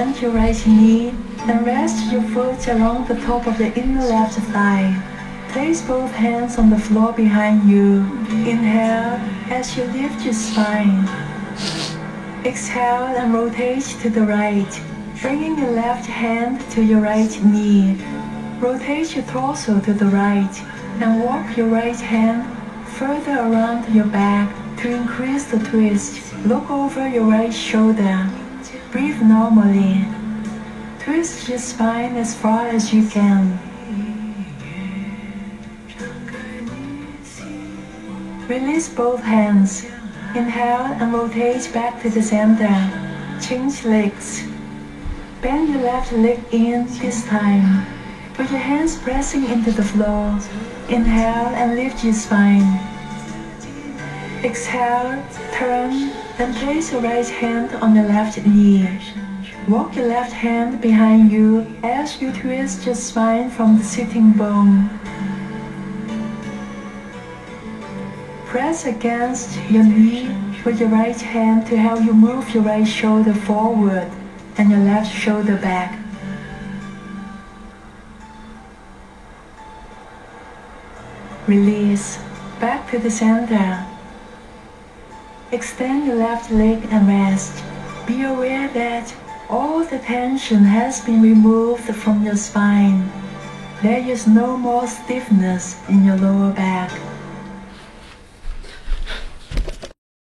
Bend your right knee and rest your foot along the top of the inner left thigh. Place both hands on the floor behind you. Inhale as you lift your spine. Exhale and rotate to the right, bringing your left hand to your right knee. Rotate your torso to the right and walk your right hand further around your back to increase the twist. Look over your right shoulder. Breathe normally. Twist your spine as far as you can. Release both hands. Inhale and rotate back to the center. Change legs. Bend your left leg in this time. With your hands pressing into the floor. Inhale and lift your spine. Exhale, turn, and place your right hand on your left knee. Walk your left hand behind you as you twist your spine from the sitting bone. Press against your knee with your right hand to help you move your right shoulder forward and your left shoulder back. Release, back to the center. Extend your left leg and rest. Be aware that all the tension has been removed from your spine. There is no more stiffness in your lower back.